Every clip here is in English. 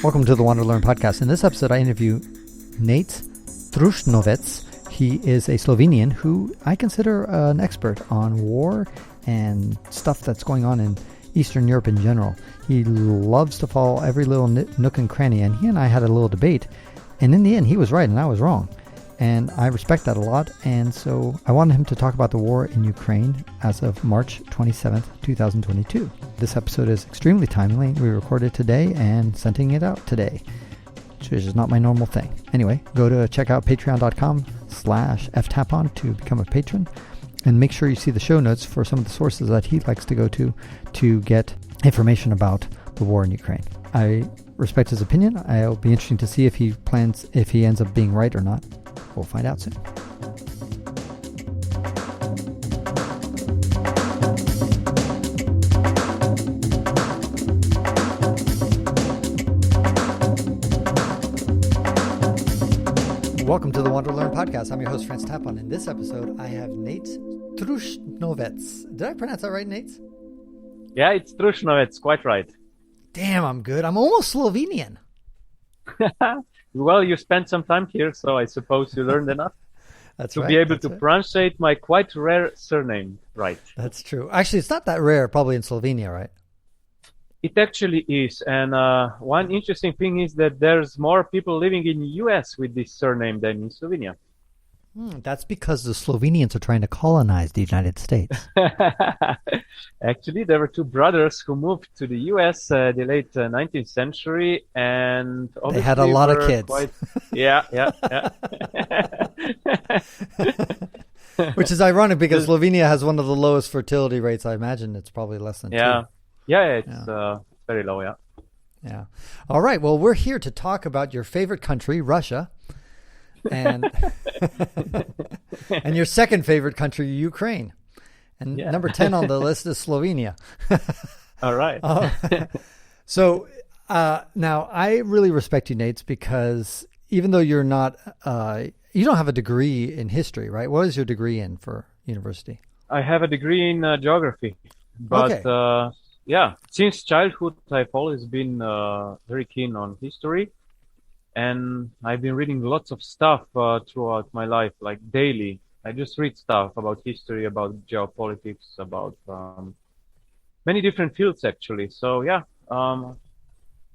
Welcome to the WanderLearn podcast. In this episode, I interview Nejc Trušnovec. He is a Slovenian who I consider an expert on war and stuff that's going on in Eastern Europe in general. He loves to follow every little nook and cranny, and he and I had a little debate, and in the end, he was right and I was wrong. And I respect that a lot, and so I wanted him to talk about the war in Ukraine as of March 27th, 2022. This episode is extremely timely. We recorded today and sending it out today, which is not my normal thing. Anyway, go to check out patreon.com/FTapon to become a patron, and make sure you see the show notes for some of the sources that he likes to go to get information about the war in Ukraine. I respect his opinion. It'll be interesting to see if he ends up being right or not. We'll find out soon. Welcome to the WanderLearn podcast. I'm your host, Tapon. In this episode, I have Nejc Trušnovec. Did I pronounce that right, Nejc? Yeah, it's Trušnovec, quite right. Damn, I'm good. I'm almost Slovenian. Well, you spent some time here, so I suppose you learned enough to be able to pronunciate my quite rare surname right. That's true. Actually, it's not that rare, probably in Slovenia, right? It actually is. And one interesting thing is that there's more people living in the US with this surname than in Slovenia. That's because the Slovenians are trying to colonize the United States. Actually, there were two brothers who moved to the US the late 19th century, and they had a lot of kids. Yeah. Which is ironic because Slovenia has one of the lowest fertility rates. I imagine it's probably less than 2. Yeah, it's very low, Yeah. All right, well, we're here to talk about your favorite country, Russia. And and your second favorite country, Ukraine, and number 10 on the list is Slovenia. All right. So now I really respect you, Nejc, because even though you're not, you don't have a degree in history, right? What is your degree in for university? I have a degree in geography, but since childhood I've always been very keen on history. And I've been reading lots of stuff throughout my life, like daily. I just read stuff about history, about geopolitics, about many different fields, actually. So, and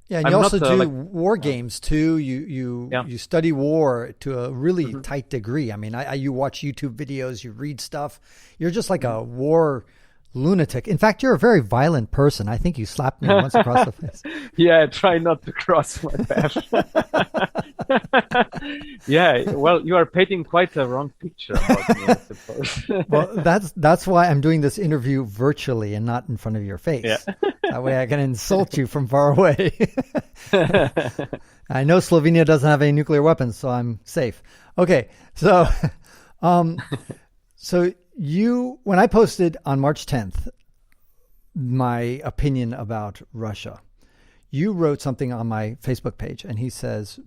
you also do war games, too. You study war to a really tight degree. I mean, you watch YouTube videos, you read stuff. You're just like a war lunatic. In fact, you're a very violent person. I think you slapped me once across the face. Yeah, try not to cross my path. Yeah, well, you are painting quite a wrong picture about me, I suppose. Well, that's why I'm doing this interview virtually and not in front of your face. Yeah. That way I can insult you from far away. I know Slovenia doesn't have any nuclear weapons, so I'm safe. Okay, so when I posted on March 10th my opinion about Russia, you wrote something on my Facebook page, and he says,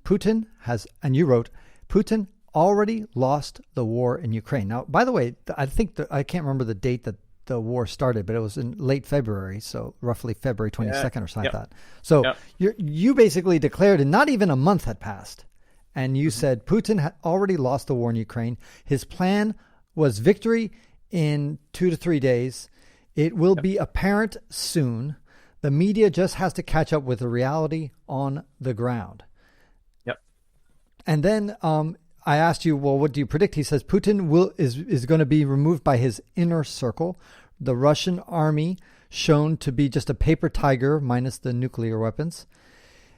you wrote, Putin already lost the war in Ukraine. Now, by the way, I think I can't remember the date that the war started, but it was in late February, so roughly February 22nd or something like that. So you basically declared, and not even a month had passed, and you said Putin had already lost the war in Ukraine. His plan was victory in 2 to 3 days. It will be apparent soon. The media just has to catch up with the reality on the ground. Yep. And then I asked you, well, what do you predict? He says Putin is going to be removed by his inner circle. The Russian army shown to be just a paper tiger minus the nuclear weapons.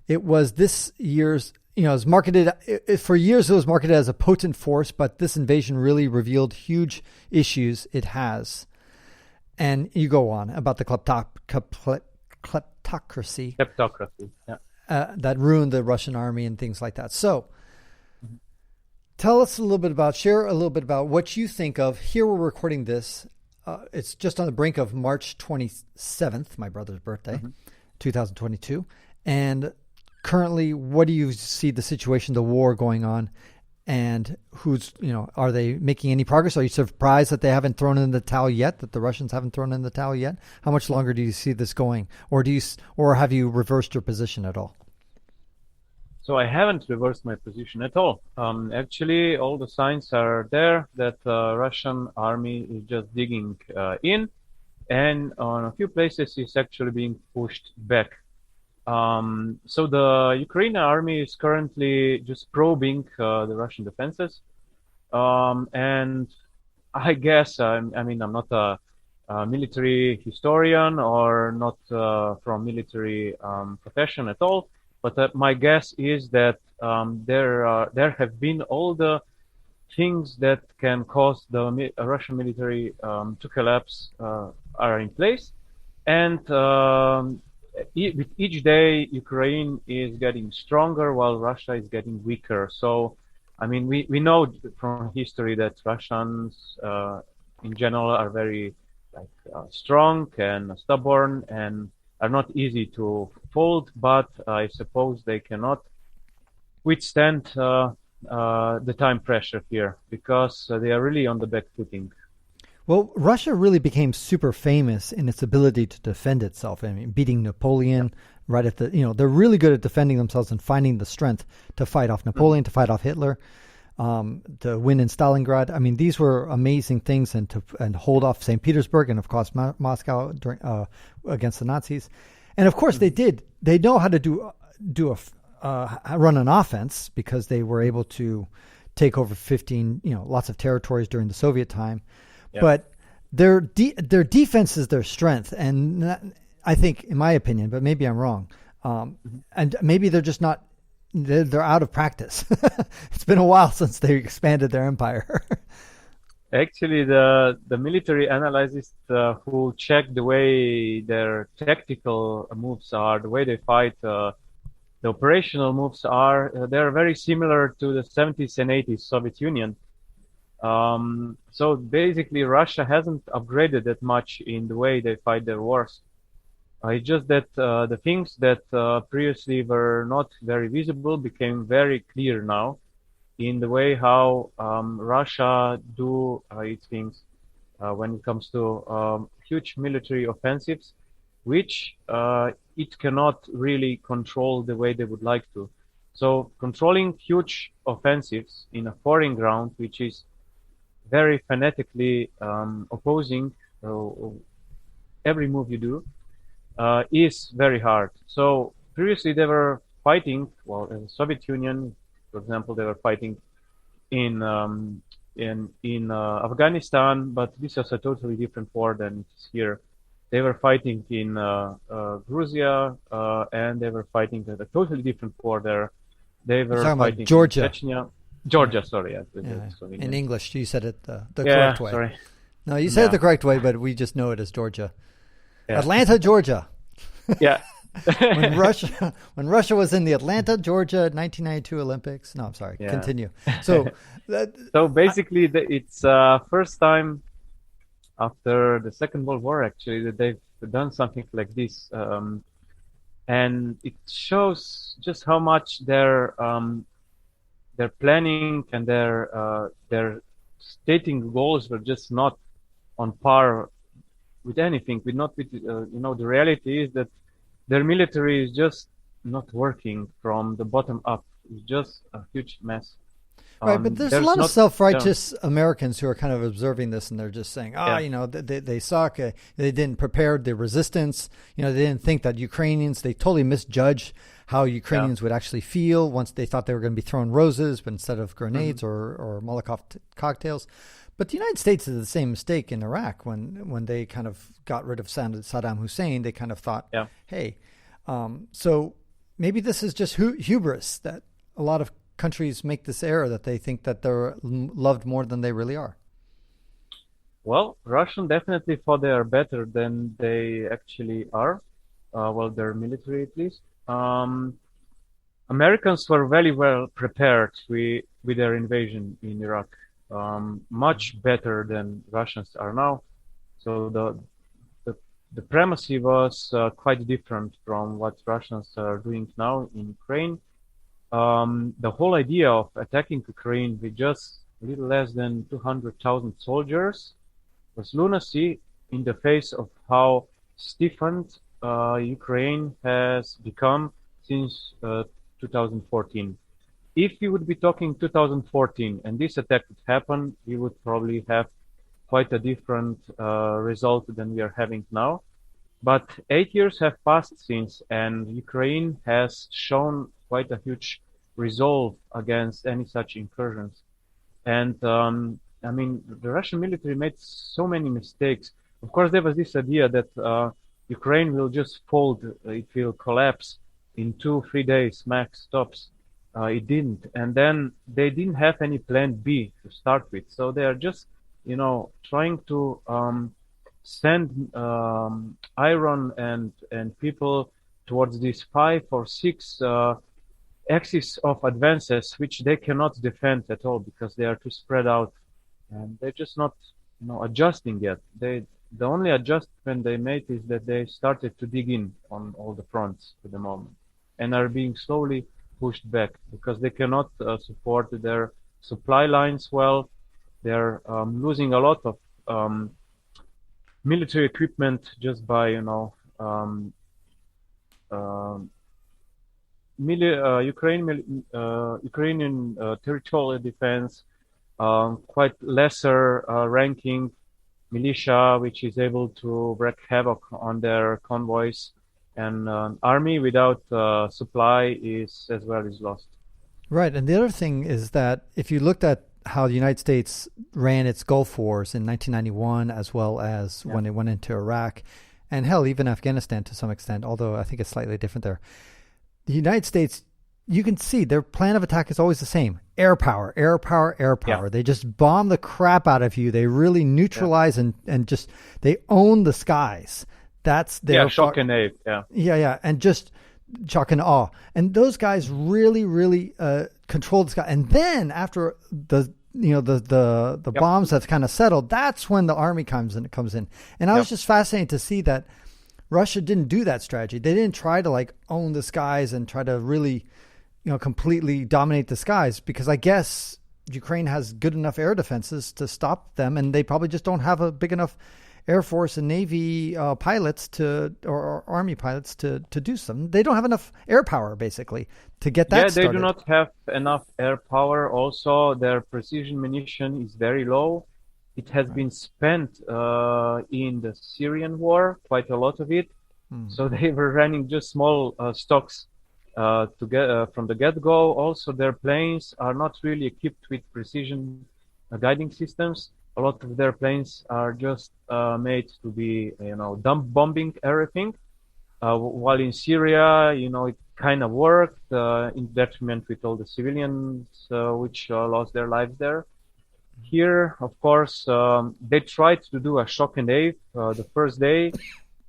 It was this year's, it was marketed, for years it was marketed as a potent force, but this invasion really revealed huge issues it has. And you go on about the kleptocracy. That ruined the Russian army and things like that. So share a little bit about what you think of, here we're recording this, it's just on the brink of March 27th, my brother's birthday, 2022. And currently, what do you see the situation, the war going on, and are they making any progress? Are you surprised that they haven't thrown in the towel yet, that the Russians haven't thrown in the towel yet? How much longer do you see this going? Or have you reversed your position at all? So I haven't reversed my position at all. Actually, all the signs are there that Russian army is just digging in, and on a few places it's actually being pushed back. So the Ukrainian army is currently just probing the Russian defenses, and I guess I'm not a military historian or not from military profession at all. But my guess is that there have been all the things that can cause the Russian military to collapse are in place, and with each day Ukraine is getting stronger while Russia is getting weaker. So, I mean, we know from history that Russians in general are very strong and stubborn and are not easy to fold, but I suppose they cannot withstand the time pressure here because they are really on the back footing. Well, Russia really became super famous in its ability to defend itself. I mean, beating Napoleon right at the, they're really good at defending themselves and finding the strength to fight off Napoleon, to fight off Hitler, to win in Stalingrad. I mean, these were amazing things, and hold off St. Petersburg and, of course, Moscow during, against the Nazis. And, of course, they know how to run an offense because they were able to take over lots of territories during the Soviet time. Yeah. But their defense is their strength, and I think, in my opinion, but maybe I'm wrong, and maybe they're just not. They're out of practice. It's been a while since they expanded their empire. Actually, the military analysts who check the way their tactical moves are, the way they fight, the operational moves are, they're very similar to the 70s and 80s Soviet Union. So basically, Russia hasn't upgraded that much in the way they fight their wars. It's just that the things that previously were not very visible became very clear now in the way how Russia do its things when it comes to huge military offensives, which it cannot really control the way they would like to. So controlling huge offensives in a foreign ground, which is very fanatically opposing every move you do, is very hard. So previously they were fighting, well, in the Soviet Union, for example, they were fighting in Afghanistan, but this was a totally different war than it's here. They were fighting in Georgia, and they were fighting at a totally different war there. They were fighting in Georgia. Chechnya. Georgia, sorry. In English, you said it the correct way. Sorry. No, you said it the correct way, but we just know it as Georgia. Yeah. Atlanta, Georgia. Yeah. when Russia was in the Atlanta, Georgia 1992 Olympics. No, I'm sorry. Yeah. Continue. So, so basically, it's first time after the Second World War, actually, that they've done something like this, and it shows just how much their planning and their stating goals were just not on par with anything. The reality is that their military is just not working from the bottom up. It's just a huge mess. Right, but there's a lot of self-righteous Americans who are kind of observing this, and they're just saying, they suck. They didn't prepare the resistance. They didn't think that they totally misjudged how Ukrainians would actually feel once they thought they were going to be throwing roses, but instead of grenades or Molotov cocktails. But the United States did the same mistake in Iraq when they kind of got rid of Saddam Hussein. They kind of thought, hey, so maybe this is just hubris that a lot of countries make this error that they think that they're loved more than they really are. Well, Russian definitely thought they are better than they actually are. Their military at least. Americans were very well prepared with their invasion in Iraq. Much better than Russians are now. So the premise was quite different from what Russians are doing now in Ukraine. The whole idea of attacking Ukraine with just a little less than 200,000 soldiers was lunacy in the face of how stiffened Ukraine has become since 2014. If we would be talking 2014 and this attack would happen, we would probably have quite a different result than we are having now. But 8 years have passed since, and Ukraine has shown quite a huge resolve against any such incursions. And I mean, the Russian military made so many mistakes. Of course, there was this idea that Ukraine will just fold, it will collapse in 2-3 days max tops. It didn't, and then they didn't have any plan B to start with. So they are just, trying to send iron and people towards these 5 or 6 axis of advances, which they cannot defend at all because they are too spread out, and they're just not, adjusting yet. The only adjustment they made is that they started to dig in on all the fronts for the moment, and are being slowly pushed back because they cannot support their supply lines well. They're losing a lot of military equipment just by, Ukrainian territorial defense, quite lesser ranking militia, which is able to wreak havoc on their convoys, and army without supply is as well is lost. Right, and the other thing is that if you looked at how the United States ran its Gulf Wars in 1991, as well as when it went into Iraq, and hell, even Afghanistan to some extent, although I think it's slightly different there. The United States, you can see their plan of attack is always the same. Air power, air power, air power. Yeah. They just bomb the crap out of you. They really neutralize and just, they own the skies. That's their... shock and awe. Yeah. And just shock and awe. And those guys really, really control the sky. And then after the bombs have kind of settled, that's when the army comes in. And I was just fascinated to see that Russia didn't do that strategy. They didn't try to own the skies and try to really, completely dominate the skies, because I guess Ukraine has good enough air defenses to stop them, and they probably just don't have a big enough Air Force and Navy pilots or Army pilots to do something. They don't have enough air power, basically, to get that started. They do not have enough air power. Also, their precision munition is very low. It has been spent in the Syrian war, quite a lot of it. So they were running just small stocks to get from the get-go. Also, their planes are not really equipped with precision guiding systems. A lot of their planes are just made to be, dump bombing everything. While in Syria, it kind of worked in detriment with all the civilians which lost their lives there. Here, of course, they tried to do a shock and awe the first day.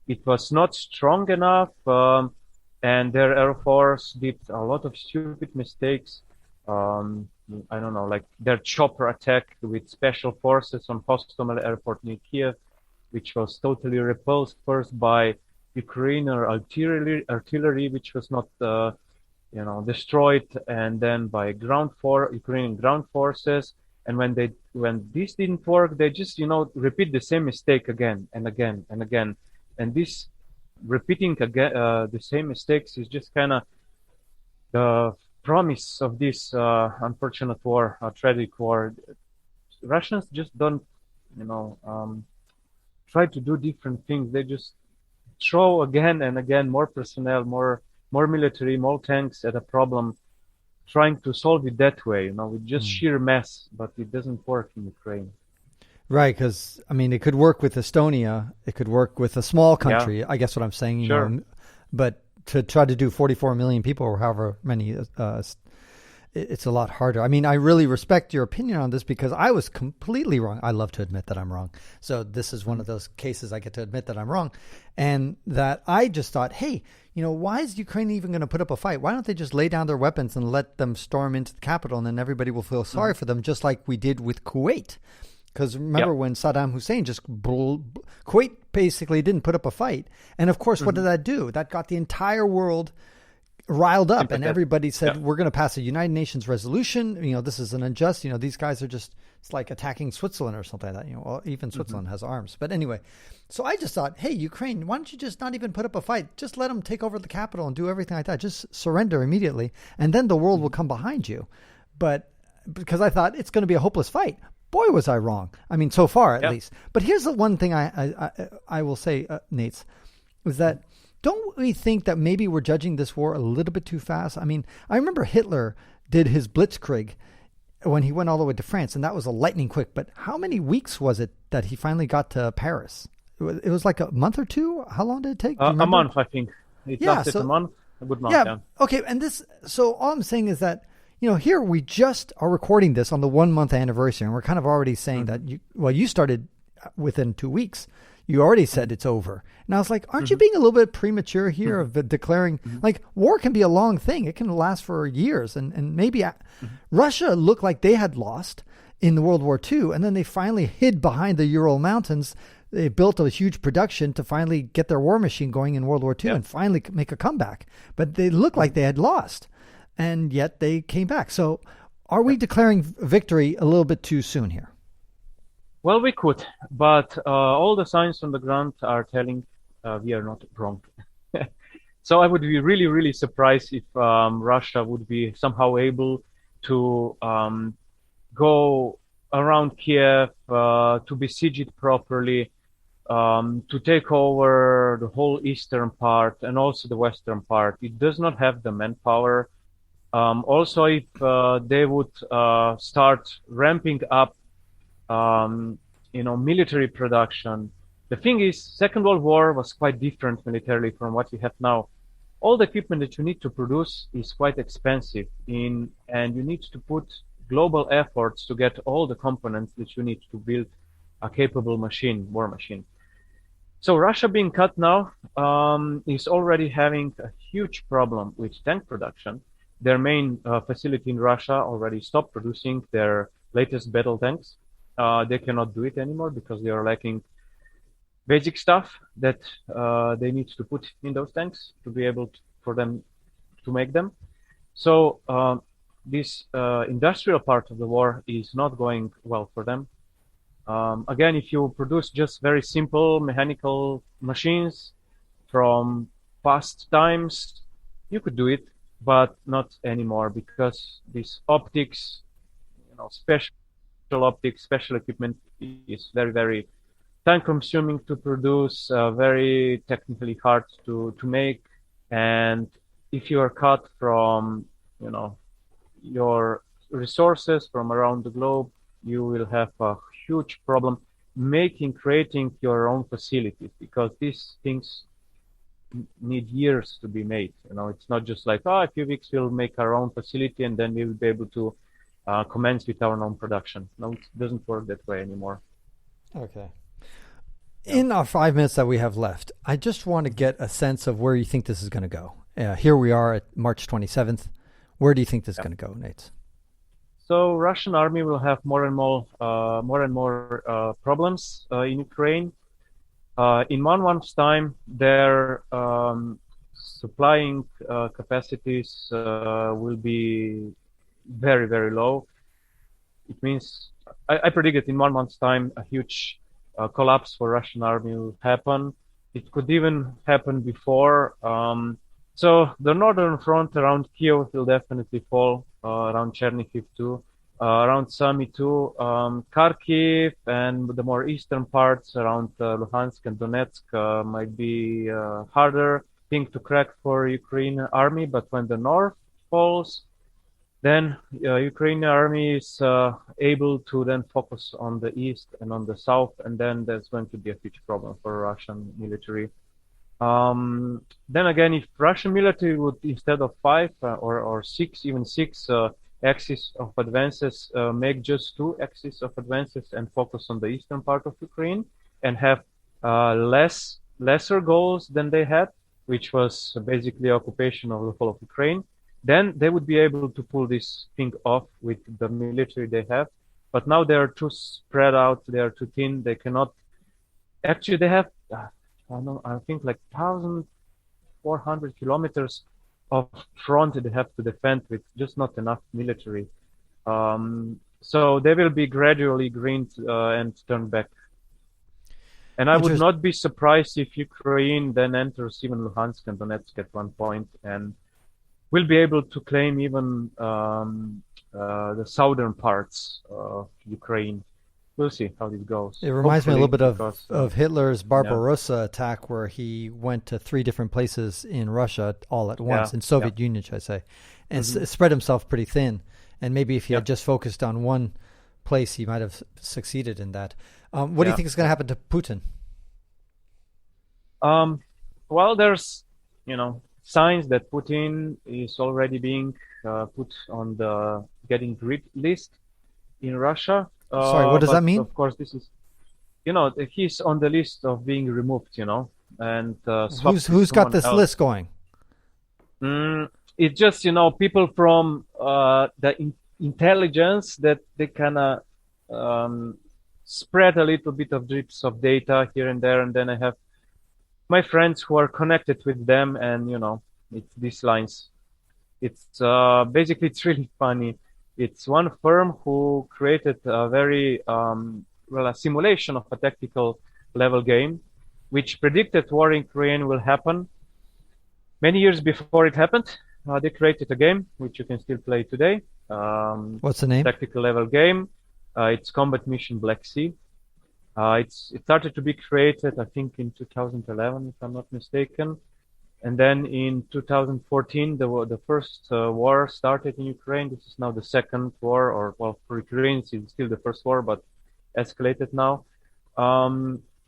It was not strong enough, and their Air Force did a lot of stupid mistakes. I don't know, like their chopper attack with special forces on Hostomel airport near Kiev, which was totally repulsed first by Ukrainian artillery, which was not, destroyed, and then by Ukrainian ground forces. And when this didn't work, they just, repeat the same mistake again and again and again. And this repeating again the same mistakes is just kind of the promise of this unfortunate war, a tragic war. Russians just don't, try to do different things. They just throw again and again more personnel, more military, more tanks at a problem, trying to solve it that way, with just sheer mess, but it doesn't work in Ukraine. Right, because, it could work with Estonia. It could work with a small country, I guess what I'm saying. Sure. But to try to do 44 million people or however many, it's a lot harder. I really respect your opinion on this because I was completely wrong. I love to admit that I'm wrong. So this is one of those cases I get to admit that I'm wrong. And that I just thought, hey, why is Ukraine even going to put up a fight? Why don't they just lay down their weapons and let them storm into the capital, and then everybody will feel sorry for them, just like we did with Kuwait. Because remember when Saddam Hussein Kuwait basically didn't put up a fight. And of course, what did that do? That got the entire world riled up, and everybody said, we're going to pass a United Nations resolution. This is an unjust, these guys are just, it's like attacking Switzerland or something like that. Well, even Switzerland has arms. But anyway, so I just thought, hey, Ukraine, why don't you just not even put up a fight? Just let them take over the capital and do everything like that. Just surrender immediately, and then the world will come behind you. But because I thought it's going to be a hopeless fight. Boy, was I wrong. I mean, so far at least. But here's the one thing I will say, Nejc, is that don't we think that maybe we're judging this war a little bit too fast? I mean, I remember Hitler did his blitzkrieg when he went all the way to France, and that was a lightning quick. But how many weeks was it that he finally got to Paris? It was like a month or two? How long did it take? A month, I think. It lasted a month, a good month. Yeah. Okay, and so all I'm saying is that, here we just are recording this on the 1 month anniversary, and we're kind of already saying that you started within 2 weeks. You already said it's over. And I was like, aren't you being a little bit premature here of declaring, like, war can be a long thing. It can last for years. And maybe Russia looked like they had lost in the World War II, and then they finally hid behind the Ural Mountains. They built a huge production to finally get their war machine going in World War II and finally make a comeback. But they looked like they had lost, and yet they came back. So are we declaring victory a little bit too soon here? Well, we could, but all the signs on the ground are telling we are not wrong. So I would be really, really surprised if Russia would be somehow able to go around Kiev, to besiege it properly, to take over the whole eastern part and also the western part. It does not have the manpower. Also, if they would start ramping up military production. The thing is, Second World War was quite different militarily from what we have now. All the equipment that you need to produce is quite expensive, and you need to put global efforts to get all the components that you need to build a capable war machine. So Russia being cut now is already having a huge problem with tank production. Their main facility in Russia already stopped producing their latest battle tanks. They cannot do it anymore because they are lacking basic stuff that they need to put in those tanks to be able for them to make them. So this industrial part of the war is not going well for them. Again, if you produce just very simple mechanical machines from past times, you could do it, but not anymore because these optics, special optics, special equipment is very, very time consuming to produce, very technically hard to make. And if you are cut from, your resources from around the globe, you will have a huge problem creating your own facilities because these things need years to be made. It's not just like, a few weeks we'll make our own facility and then we will be able to commence with our own production. No, it doesn't work that way anymore. Okay. In our 5 minutes that we have left, I just want to get a sense of where you think this is going to go. Here we are at March 27th. Where do you think this is going to go, Nejc? So Russian army will have more and more problems in Ukraine. In 1 month's time, their supplying capacities will be very, very low. It means I predict that in 1 month's time, a huge collapse for Russian army will happen. It could even happen before. So the northern front around Kiev will definitely fall, around Chernihiv too, around Sumy too, Kharkiv and the more eastern parts around Luhansk and Donetsk might be harder thing to crack for Ukrainian army. But when the north falls, then Ukrainian army is able to then focus on the east and on the south, and then there's going to be a huge problem for Russian military. Then again, if Russian military would, instead of 5 or 6, even 6 axes of advances, make just 2 axes of advances and focus on the eastern part of Ukraine and have lesser goals than they had, which was basically occupation of the whole of Ukraine, then they would be able to pull this thing off with the military they have. But now they are too spread out, they are too thin, they cannot. Actually, they have, I think like 1,400 kilometers of front they have to defend with just not enough military. So they will be gradually greened and turned back. And I would not be surprised if Ukraine then enters even Luhansk and Donetsk at one point and will be able to claim even the southern parts of Ukraine. We'll see how this goes. It reminds me a little bit of Hitler's Barbarossa attack, where he went to 3 different places in Russia all at once, in Soviet Union, should I say, and spread himself pretty thin. And maybe if he had just focused on one place, he might have succeeded in that. What do you think is going to happen to Putin? Well, there's, signs that Putin is already being put on the getting rid list in Russia. Sorry, what does that mean? Of course, this is, he's on the list of being removed, and who's got this list going? It's just, people from the intelligence that they kind of spread a little bit of drips of data here and there, and then I have my friends who are connected with them, and it's these lines. It's basically, it's really funny. It's one firm who created a very a simulation of a tactical level game, which predicted war in Ukraine will happen. Many years before it happened, they created a game which you can still play today. What's the name? Tactical level game. It's Combat Mission Black Sea. It started to be created, I think, in 2011, if I'm not mistaken. And then in 2014, the first war started in Ukraine. This is now the second war, or well, for Ukrainians, it's still the first war, but escalated now.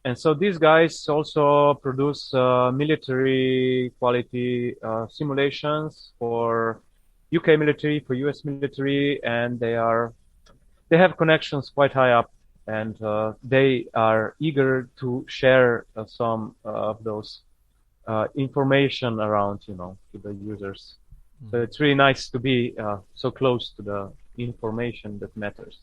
And so these guys also produce military quality simulations for UK military, for US military, and they have connections quite high up, and they are eager to share some of those information around, to the users. So it's really nice to be so close to the information that matters.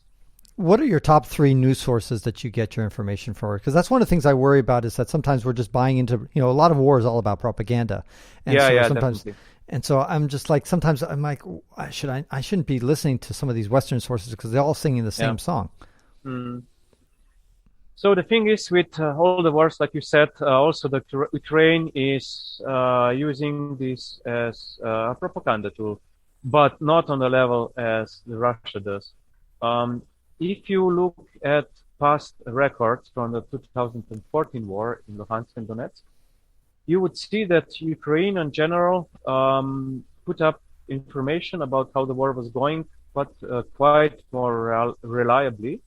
What are your top 3 news sources that you get your information for? Because that's one of the things I worry about, is that sometimes we're just buying into, a lot of war is all about propaganda. And sometimes, definitely. And so I'm just like, sometimes I'm like, I shouldn't be listening to some of these Western sources because they're all singing the same song. So the thing is, with all the wars, like you said, also the Ukraine is using this as a propaganda tool, but not on the level as Russia does. If you look at past records from the 2014 war in Luhansk and Donetsk, you would see that Ukraine in general put up information about how the war was going, but quite more reliably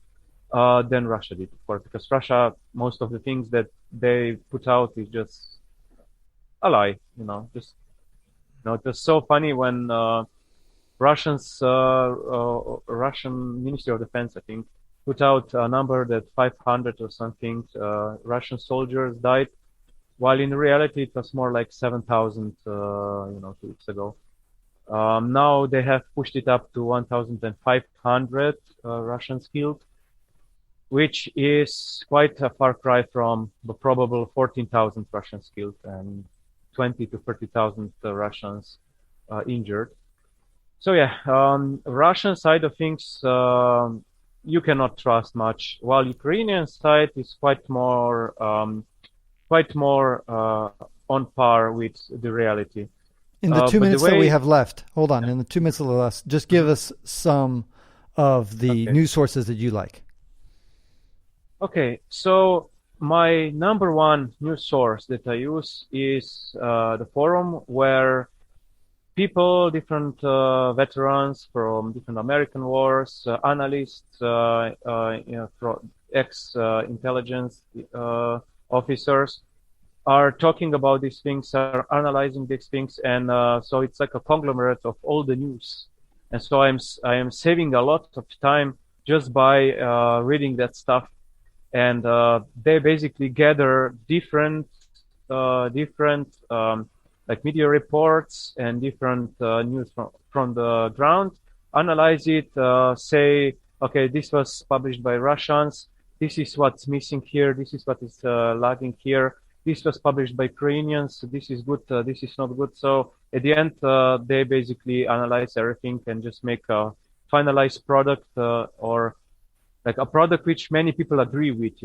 than Russia did, of course, because Russia, most of the things that they put out is just a lie, just, it was so funny when Russian Ministry of Defense, I think, put out a number that 500 or something Russian soldiers died, while in reality it was more like 7,000, 2 weeks ago. Now they have pushed it up to 1,500 Russians killed, which is quite a far cry from the probable 14,000 Russians killed and 20 to 30,000 Russians injured. So Russian side of things, you cannot trust much, while Ukrainian side is quite more on par with the reality. In the 2 minutes that we have left, hold on, in the 2 minutes that left, just give us some of the news sources that you like. Okay, so my number 1 news source that I use is the forum where people, different veterans from different American wars, analysts, ex-intelligence officers are talking about these things, are analyzing these things, and so it's like a conglomerate of all the news. And so I am saving a lot of time just by reading that stuff. And they basically gather different like media reports and different news from the ground, analyze it, say, okay, this was published by Russians, this is what's missing here, this is what is lagging here, this was published by Ukrainians, this is good, this is not good. So at the end, they basically analyze everything and just make a finalized product, or like a product which many people agree with,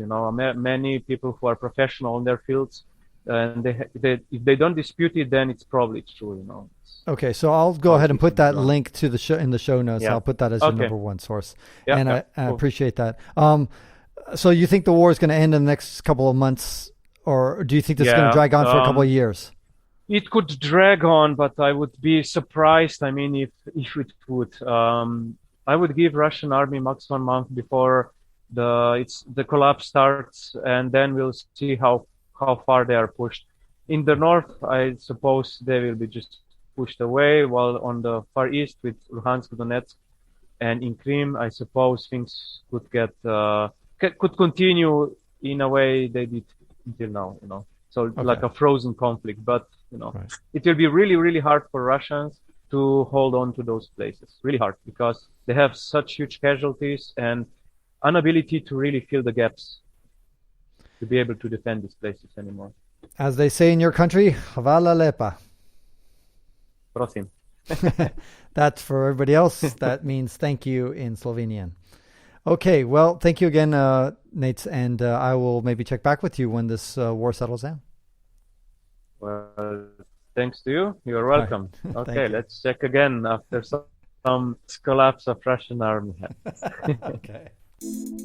many people who are professional in their fields, and if they don't dispute it, then it's probably true, Okay, so I'll go ahead and put that link to the show in the show notes. Yeah. I'll put that as your number one source, Yeah, and yeah, I cool. appreciate that. So you think the war is going to end in the next couple of months, or do you think this is going to drag on for a couple of years? It could drag on, but I would be surprised. I mean, if it would, I would give Russian army max 1 month before the collapse starts, and then we'll see how far they are pushed. In the north, I suppose they will be just pushed away, while on the far east with Luhansk, Donetsk, and in Crimea, I suppose things could continue in a way they did until now, So like a frozen conflict, but Right. It will be really, really hard for Russians to hold on to those places. Really hard, because they have such huge casualties and inability to really fill the gaps to be able to defend these places anymore. As they say in your country, hvala lepa. Prosim. That's for everybody else. That means thank you in Slovenian. Okay, well, thank you again, Nejc, and I will maybe check back with you when this war settles down. Well, thanks to you. You're welcome. Right. Okay, let's check again after some collapse of Russian army. Okay.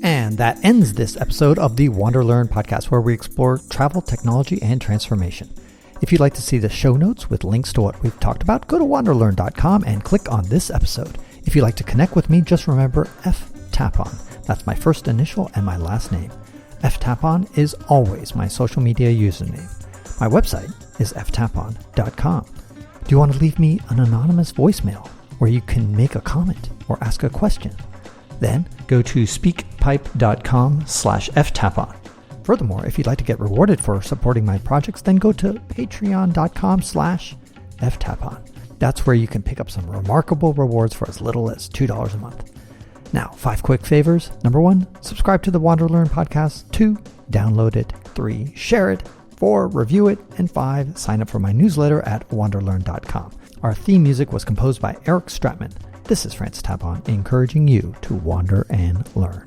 And that ends this episode of the WanderLearn podcast, where we explore travel, technology, and transformation. If you'd like to see the show notes with links to what we've talked about, go to WanderLearn.com and click on this episode. If you'd like to connect with me, just remember FTapon. That's my first initial and my last name. FTapon is always my social media username. My website is FTapon.x. Do you want to leave me an anonymous voicemail where you can make a comment or ask a question? Then go to speakpipe.com/ftapon. Furthermore, if you'd like to get rewarded for supporting my projects, then go to patreon.com/ftapon. That's where you can pick up some remarkable rewards for as little as $2 a month. Now, 5 quick favors. Number 1, subscribe to the WanderLearn podcast. 2, download it. 3, share it. 4, review it. And 5, sign up for my newsletter at WanderLearn.com. Our theme music was composed by Eric Stratman. This is Francis Tapon, encouraging you to wander and learn.